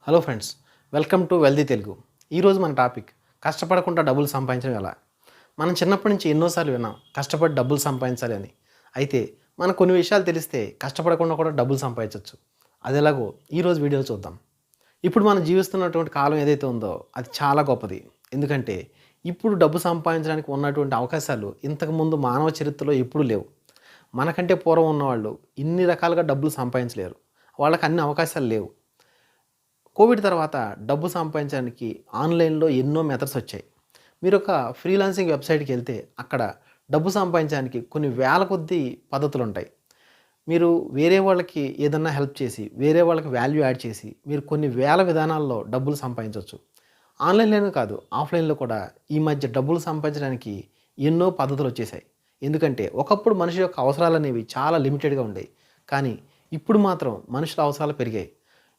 Hello friends, welcome to wealthy Telugu. ఈరోజు మన topic కష్టపడకుండా డబ్బులు సంపాదించడం ఎలా. మనం చిన్నప్పటి నుంచి ఎన్నోసార్లు విన్నాం కష్టపడి డబ్బులు సంపాదించాలి అని. అయితే మనకు కొన్ని విషయాలు తెలిస్తే కష్టపడకుండా కూడా డబ్బులు సంపాదించవచ్చు. అది ఎలాగో ఈరోజు వీడియోలో చూద్దాం. ఇప్పుడు మనం జీవిస్తున్నటువంటి కాలం ఏదైతే ఉందో అది చాలా గొప్పది. ఎందుకంటే ఇప్పుడు డబ్బు సంపాదించడానికి ఉన్నటువంటి అవకాశాలు ఇంతకుముందు మానవ చరిత్రలో ఎప్పుడూ లేవు. మనకంటే పూర్వం ఉన్నవాళ్ళు ఇన్ని రకాలుగా డబ్బులు సంపాదించలేరు. వాళ్ళకి అన్ని అవకాశాలు లేవు. కోవిడ్ తర్వాత డబ్బు సంపాదించడానికి ఆన్లైన్లో ఎన్నో మెథడ్స్ వచ్చాయి. మీరు ఒక ఫ్రీలాన్సింగ్ వెబ్సైట్కి వెళ్తే అక్కడ డబ్బు సంపాదించడానికి కొన్ని వేల కొద్దీ పద్ధతులు ఉంటాయి. మీరు వేరే వాళ్ళకి ఏదన్నా హెల్ప్ చేసి వేరే వాళ్ళకి వాల్యూ యాడ్ చేసి మీరు కొన్ని వేల విధానాల్లో డబ్బులు సంపాదించవచ్చు. ఆన్లైన్లోనే కాదు, ఆఫ్లైన్లో కూడా ఈ మధ్య డబ్బులు సంపాదించడానికి ఎన్నో పద్ధతులు వచ్చేసాయి. ఎందుకంటే ఒకప్పుడు మనిషి యొక్క అవసరాలు అనేవి చాలా లిమిటెడ్గా ఉండేవి. కానీ ఇప్పుడు మాత్రం మనుషుల అవసరాలు పెరిగాయి.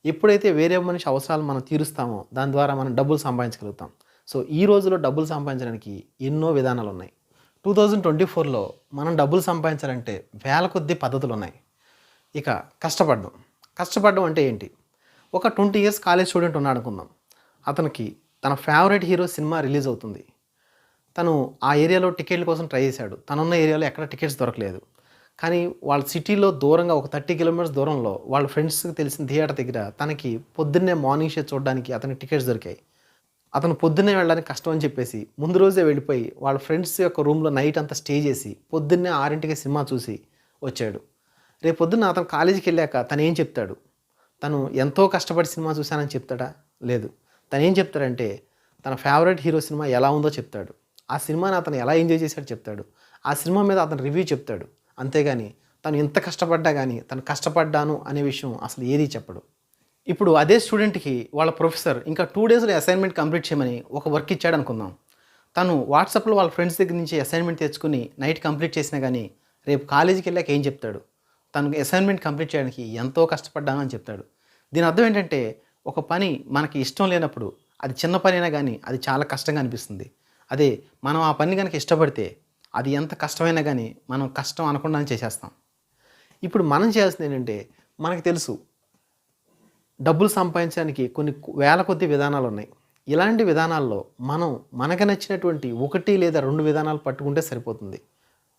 ఎప్పుడైతే వేరే మనిషి అవసరాలు మనం తీరుస్తామో దాని ద్వారా మనం డబ్బులు సంపాదించగలుగుతాం. సో ఈ రోజుల్లో డబ్బులు సంపాదించడానికి ఎన్నో విధానాలు ఉన్నాయి. 2024లో మనం డబ్బులు సంపాదించాలంటే వేల కొద్ది పద్ధతులు ఉన్నాయి. ఇక కష్టపడడం అంటే ఏంటి? ఒక 20 ఇయర్స్ కాలేజ్ స్టూడెంట్ ఉన్నాడు అనుకుందాం. అతనికి తన ఫేవరెట్ హీరో సినిమా రిలీజ్ అవుతుంది. తను ఆ ఏరియాలో టికెట్ల కోసం ట్రై చేశాడు. తనున్న ఏరియాలో ఎక్కడ టికెట్స్ దొరకలేదు. కానీ వాళ్ళ సిటీలో దూరంగా ఒక 30 కిలోమీటర్స్ దూరంలో వాళ్ళ ఫ్రెండ్స్కి తెలిసిన థియేటర్ దగ్గర తనకి పొద్దున్నే మార్నింగ్ షో చూడడానికి అతనికి టికెట్స్ దొరికాయి. అతను పొద్దున్నే వెళ్ళడానికి కష్టం అని చెప్పేసి ముందు రోజే వెళ్ళిపోయి వాళ్ళ ఫ్రెండ్స్ యొక్క రూమ్లో నైట్ అంతా స్టే చేసి పొద్దున్నే 6కి సినిమా చూసి వచ్చాడు. రేపు పొద్దున్న అతను కాలేజీకి వెళ్ళాక తను ఏం చెప్తాడు? తను ఎంతో కష్టపడి సినిమా చూశానని చెప్తాడా? లేదు. తను ఏం చెప్తాడంటే తన ఫేవరెట్ హీరో సినిమా ఎలా ఉందో చెప్తాడు. ఆ సినిమాని అతను ఎలా ఎంజాయ్ చేశాడో చెప్తాడు. ఆ సినిమా మీద అతను రివ్యూ చెప్తాడు. అంతేగాని తను ఎంత కష్టపడ్డా కానీ తను కష్టపడ్డాను అనే విషయం అసలు ఏదీ చెప్పడు. ఇప్పుడు అదే స్టూడెంట్కి వాళ్ళ ప్రొఫెసర్ ఇంకా 2 డేస్లో అసైన్మెంట్ కంప్లీట్ చేయమని ఒక వర్క్ ఇచ్చాడు అనుకుందాం. తను వాట్సాప్లో వాళ్ళ ఫ్రెండ్స్ దగ్గర నుంచి అసైన్మెంట్ తెచ్చుకుని నైట్ కంప్లీట్ చేసినా కానీ రేపు కాలేజీకి వెళ్ళాక ఏం చెప్తాడు? తనకు అసైన్మెంట్ కంప్లీట్ చేయడానికి ఎంతో కష్టపడ్డాను అని చెప్తాడు. దీని అర్థం ఏంటంటే ఒక పని మనకి ఇష్టం లేనప్పుడు అది చిన్న పని అయినా కానీ అది చాలా కష్టంగా అనిపిస్తుంది. అదే మనం ఆ పని కనుక ఇష్టపడితే అది ఎంత కష్టమైనా కానీ మనం కష్టం అనకుండానే చేసేస్తాం. ఇప్పుడు మనం చేయాల్సింది ఏంటంటే మనకు తెలుసు డబ్బులు సంపాదించడానికి కొన్ని వేల కొద్ది విధానాలు ఉన్నాయి. ఇలాంటి విధానాల్లో మనం మనకు నచ్చినటువంటి 1 లేదా 2 విధానాలు పట్టుకుంటే సరిపోతుంది.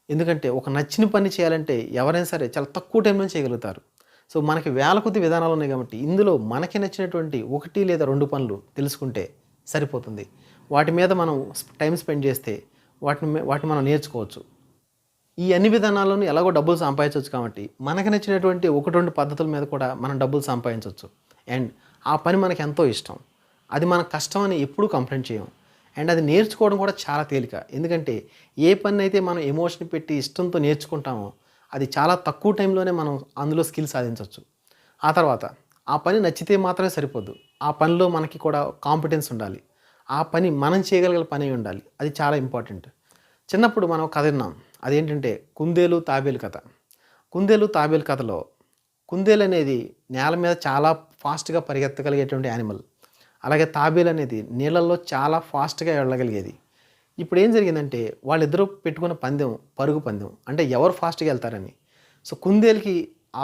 ఎందుకంటే ఒక నచ్చిన పని చేయాలంటే ఎవరైనా సరే చాలా తక్కువ టైంలో చేయగలుగుతారు. సో మనకి వేల కొద్ది విధానాలు ఉన్నాయి కాబట్టి ఇందులో మనకి నచ్చినటువంటి 1 లేదా 2 పనులు తెలుసుకుంటే సరిపోతుంది. వాటి మీద మనం టైం స్పెండ్ చేస్తే వాటిని మనం నేర్చుకోవచ్చు. ఈ అన్ని విధానాల్లోనూ ఎలాగో డబ్బులు సంపాదించవచ్చు కాబట్టి మనకు నచ్చినటువంటి 1-2 పద్ధతుల మీద కూడా మనం డబ్బులు సంపాదించవచ్చు. అండ్ ఆ పని మనకు ఎంతో ఇష్టం. అది మన కష్టం అని ఎప్పుడూ కంప్లైంట్ చేయం. అండ్ అది నేర్చుకోవడం కూడా చాలా తేలిక. ఎందుకంటే ఏ పని అయితే మనం ఎమోషన్ పెట్టి ఇష్టంతో నేర్చుకుంటామో అది చాలా తక్కువ టైంలోనే మనం అందులో స్కిల్ సాధించవచ్చు. ఆ తర్వాత ఆ పని నచ్చితే మాత్రమే సరిపోదు. ఆ పనిలో మనకి కూడా కాంపిటెన్స్ ఉండాలి. ఆ పని మనం చేయగలిగే పని ఉండాలి. అది చాలా ఇంపార్టెంట్. చిన్నప్పుడు మనం కథ విన్నాం. అదేంటంటే కుందేలు తాబేలు కథ. కుందేలు తాబేలు కథలో కుందేలు అనేది నేల మీద చాలా ఫాస్ట్గా పరిగెత్తగలిగేటువంటి యానిమల్. అలాగే తాబేలు అనేది నీళ్ళల్లో చాలా ఫాస్ట్గా వెళ్ళగలిగేది. ఇప్పుడు ఏం జరిగిందంటే వాళ్ళిద్దరూ పెట్టుకున్న పందెం పరుగు పందెం. అంటే ఎవరు ఫాస్ట్గా వెళ్తారని. సో కుందేలుకి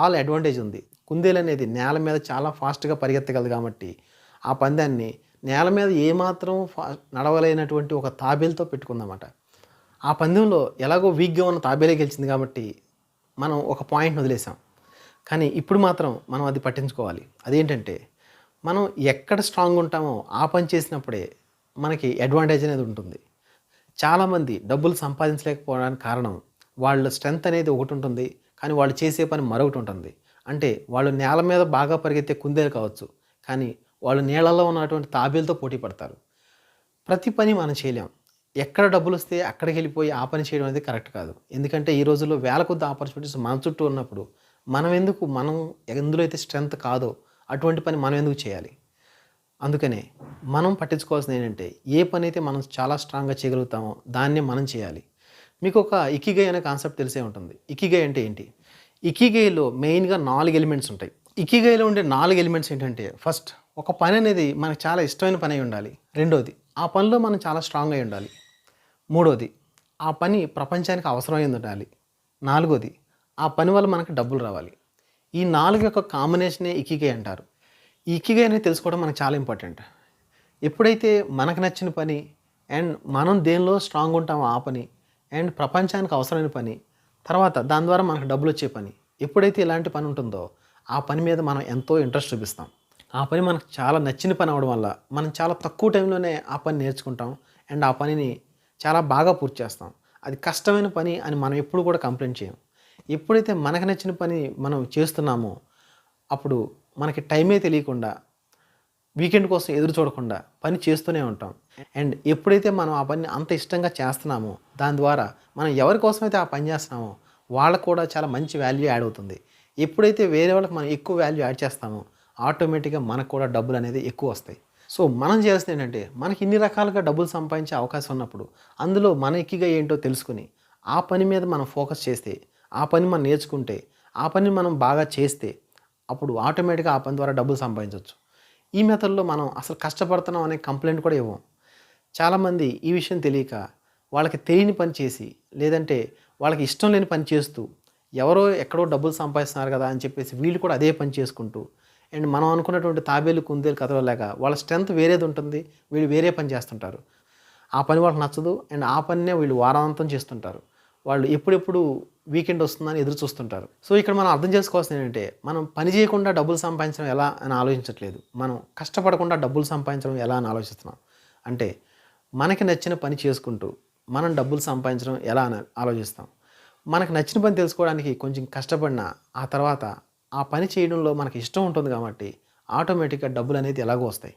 ఆల్ అడ్వాంటేజ్ ఉంది. కుందేలు అనేది నేల మీద చాలా ఫాస్ట్గా పరిగెత్తగలదు కాబట్టి ఆ పందాన్ని నేల మీద ఏమాత్రం నడవలేనటువంటి ఒక తాబేలుతో పెట్టుకుందన్నమాట. ఆ పందెంలో ఎలాగో వీక్గా ఉన్న తాబేలే గెలిచింది కాబట్టి మనం ఒక పాయింట్ని వదిలేసాం. కానీ ఇప్పుడు మాత్రం మనం అది పట్టించుకోవాలి. అదేంటంటే మనం ఎక్కడ స్ట్రాంగ్ ఉంటామో ఆ పని చేసినప్పుడే మనకి అడ్వాంటేజ్ అనేది ఉంటుంది. చాలామంది డబ్బులు సంపాదించలేకపోవడానికి కారణం వాళ్ళ స్ట్రెంత్ అనేది ఒకటి ఉంటుంది, కానీ వాళ్ళు చేసే పని మరొకటి ఉంటుంది. అంటే వాళ్ళు నేల మీద బాగా పరిగెత్తే కుందేలు కావచ్చు, కానీ వాళ్ళు నీళ్ళలో ఉన్నటువంటి తాబేలతో పోటీ పడతారు. ప్రతి పని మనం చేయలేం. ఎక్కడ డబ్బులు వస్తే అక్కడికి వెళ్ళిపోయి ఆ పని చేయడం అనేది కరెక్ట్ కాదు. ఎందుకంటే ఈ రోజుల్లో వేల కొద్ది ఆపర్చునిటీస్ మన చుట్టూ ఉన్నప్పుడు మనం ఎందులో అయితే స్ట్రెంత్ కాదో అటువంటి పని మనం ఎందుకు చేయాలి? అందుకనే మనం పట్టించుకోవాల్సింది ఏంటంటే ఏ పని అయితే మనం చాలా స్ట్రాంగ్గా చేయగలుగుతామో దాన్నే మనం చేయాలి. మీకు ఒక ఇకిగై అనే కాన్సెప్ట్ తెలిసే ఉంటుంది. ఇకిగై అంటే ఏంటి? ఇకిగైలో మెయిన్గా 4 ఎలిమెంట్స్ ఉంటాయి. ఇకిగైలో ఉండే 4 ఎలిమెంట్స్ ఏంటంటే ఫస్ట్, ఒక పని అనేది మనకు చాలా ఇష్టమైన పని అయి ఉండాలి. రెండోది, ఆ పనిలో మనం చాలా స్ట్రాంగ్ అయి ఉండాలి. మూడోది, ఆ పని ప్రపంచానికి అవసరమైంది ఉండాలి. నాలుగోది, ఆ పని వల్ల మనకు డబ్బులు రావాలి. ఈ 4 యొక్క కాంబినేషనే ఇకిగై అంటారు. ఈ ఇకిగై అనేది తెలుసుకోవడం మనకు చాలా ఇంపార్టెంట్. ఎప్పుడైతే మనకు నచ్చిన పని అండ్ మనం దేనిలో స్ట్రాంగ్ ఉంటామో ఆ పని అండ్ ప్రపంచానికి అవసరమైన పని, తర్వాత దాని ద్వారా మనకు డబ్బులొచ్చే పని, ఎప్పుడైతే ఇలాంటి పని ఉంటుందో ఆ పని మీద మనం ఎంతో ఇంట్రెస్ట్ చూపిస్తాం. ఆ పని మనకు చాలా నచ్చిన పని అవ్వడం వల్ల మనం చాలా తక్కువ టైంలోనే ఆ పని నేర్చుకుంటాం అండ్ ఆ పనిని చాలా బాగా పూర్తి చేస్తాం. అది కష్టమైన పని అని మనం ఎప్పుడు కూడా కంప్లైంట్ చేయం. ఎప్పుడైతే మనకు నచ్చిన పని మనం చేస్తున్నామో అప్పుడు మనకి టైమే తెలియకుండా వీకెండ్ కోసం ఎదురు చూడకుండా పని చేస్తూనే ఉంటాం. అండ్ ఎప్పుడైతే మనం ఆ పని అంత ఇష్టంగా చేస్తున్నామో దాని ద్వారా మనం ఎవరి కోసమైతే ఆ పని చేస్తున్నామో వాళ్ళకు కూడా చాలా మంచి వాల్యూ యాడ్ అవుతుంది. ఎప్పుడైతే వేరే వాళ్ళకి మనం ఎక్కువ వాల్యూ యాడ్ చేస్తామో ఆటోమేటిక్గా మనకు కూడా డబ్బులు అనేది ఎక్కువ వస్తాయి. సో మనం చేయాల్సింది ఏంటంటే మనకి ఇన్ని రకాలుగా డబ్బులు సంపాదించే అవకాశం ఉన్నప్పుడు అందులో మన ఎక్కిగా ఏంటో తెలుసుకుని ఆ పని మీద మనం ఫోకస్ చేస్తే, ఆ పని మనం నేర్చుకుంటే, ఆ పని మనం బాగా చేస్తే అప్పుడు ఆటోమేటిక్గా ఆ పని ద్వారా డబ్బులు సంపాదించవచ్చు. ఈ మెథడ్లో మనం అసలు కష్టపడుతున్నాం అనే కంప్లైంట్ కూడా ఇవ్వం. చాలామంది ఈ విషయం తెలియక వాళ్ళకి తెలియని పని చేసి లేదంటే వాళ్ళకి ఇష్టం లేని పని చేస్తూ ఎవరో ఎక్కడో డబ్బులు సంపాదిస్తున్నారు కదా అని చెప్పేసి వీళ్ళు కూడా అదే పని చేసుకుంటూ అండ్ మనం అనుకున్నటువంటి తాబేలు కుందేలు కథలో లేక వాళ్ళ స్ట్రెంత్ వేరేది ఉంటుంది, వీళ్ళు వేరే పని చేస్తుంటారు. ఆ పని వాళ్ళకి నచ్చదు అండ్ ఆ పనినే వీళ్ళు వారాంతం చేస్తుంటారు. వాళ్ళు ఎప్పుడెప్పుడు వీకెండ్ వస్తుందని ఎదురు చూస్తుంటారు. సో ఇక్కడ మనం అర్థం చేసుకోవాల్సింది ఏంటంటే మనం పని చేయకుండా డబ్బులు సంపాదించడం ఎలా అని ఆలోచించట్లేదు, మనం కష్టపడకుండా డబ్బులు సంపాదించడం ఎలా అని ఆలోచిస్తున్నాం. అంటే మనకి నచ్చిన పని చేసుకుంటూ మనం డబ్బులు సంపాదించడం ఎలా అని ఆలోచిస్తాం. మనకు నచ్చిన పని తెలుసుకోవడానికి కొంచెం కష్టపడినా ఆ తర్వాత ఆ పని చేయడంలో మనకి ఇష్టం ఉంటుంది కాబట్టి ఆటోమేటిక్గా డబ్బులు అనేది ఎలాగో వస్తాయి.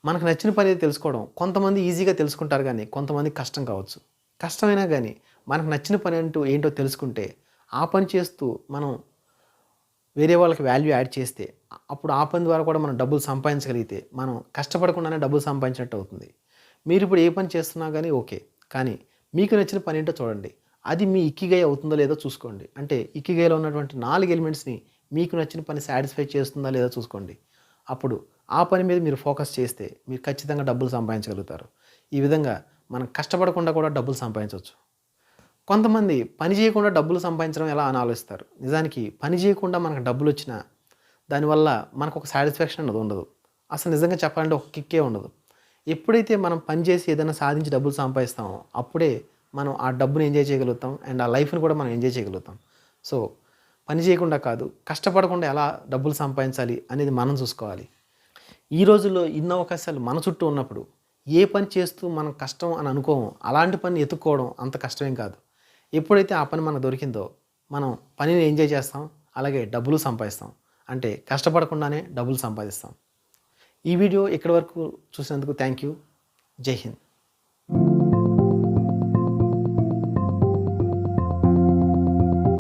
మనకు నచ్చిన పని తెలుసుకోవడం కొంతమంది ఈజీగా తెలుసుకుంటారు కానీ కొంతమంది కష్టం కావచ్చు. కష్టమైనా కానీ మనకు నచ్చిన పని అంటూ ఏంటో తెలుసుకుంటే ఆ పని చేస్తూ మనం వేరే వాళ్ళకి వాల్యూ యాడ్ చేస్తే అప్పుడు ఆ పని ద్వారా కూడా మనం డబ్బులు సంపాదించగలిగితే మనం కష్టపడకుండానే డబ్బులు సంపాదించినట్టు అవుతుంది. మీరు ఇప్పుడు ఏ పని చేస్తున్నా కానీ ఓకే, కానీ మీకు నచ్చిన పని ఏంటో చూడండి. అది మీ ఇకిగై అవుతుందో లేదో చూసుకోండి. అంటే ఇకిగైలో ఉన్నటువంటి 4 ఎలిమెంట్స్ని మీకు నచ్చిన పని సాటిస్ఫై చేస్తుందా లేదో చూసుకోండి. అప్పుడు ఆ పని మీద మీరు ఫోకస్ చేస్తే మీరు ఖచ్చితంగా డబ్బులు సంపాదించగలుగుతారు. ఈ విధంగా మనం కష్టపడకుండా కూడా డబ్బులు సంపాదించవచ్చు. కొంతమంది పని చేయకుండా డబ్బులు సంపాదించడం ఎలా అని ఆలోచిస్తారు. నిజానికి పని చేయకుండా మనకు డబ్బులు వచ్చినా దానివల్ల మనకు ఒక సాటిస్ఫాక్షన్ అన్నది ఉండదు. అసలు నిజంగా చెప్పాలంటే ఒక కిక్కే ఉండదు. ఎప్పుడైతే మనం పని చేసి ఏదైనా సాధించి డబ్బులు సంపాదిస్తామో అప్పుడే మనం ఆ డబ్బుని ఎంజాయ్ చేయగలుగుతాం అండ్ ఆ లైఫ్ని కూడా మనం ఎంజాయ్ చేయగలుగుతాం. సో పని చేయకుండా కాదు, కష్టపడకుండా ఎలా డబ్బులు సంపాదించాలి అనేది మనం చూసుకోవాలి. ఈ రోజుల్లో ఇన్ని అవకాశాలు మన చుట్టూ ఉన్నప్పుడు ఏ పని చేస్తూ మనం కష్టం అని అనుకోము అలాంటి పని ఎత్తుక్కోవడం అంత కష్టమేం కాదు. ఎప్పుడైతే ఆ పని మనకు దొరికిందో మనం పనిని ఎంజాయ్ చేస్తాం, అలాగే డబ్బులు సంపాదిస్తాం. అంటే కష్టపడకుండానే డబ్బులు సంపాదిస్తాం. ఈ వీడియో ఇక్కడి వరకు చూసినందుకు థ్యాంక్ యూ. జై హింద్.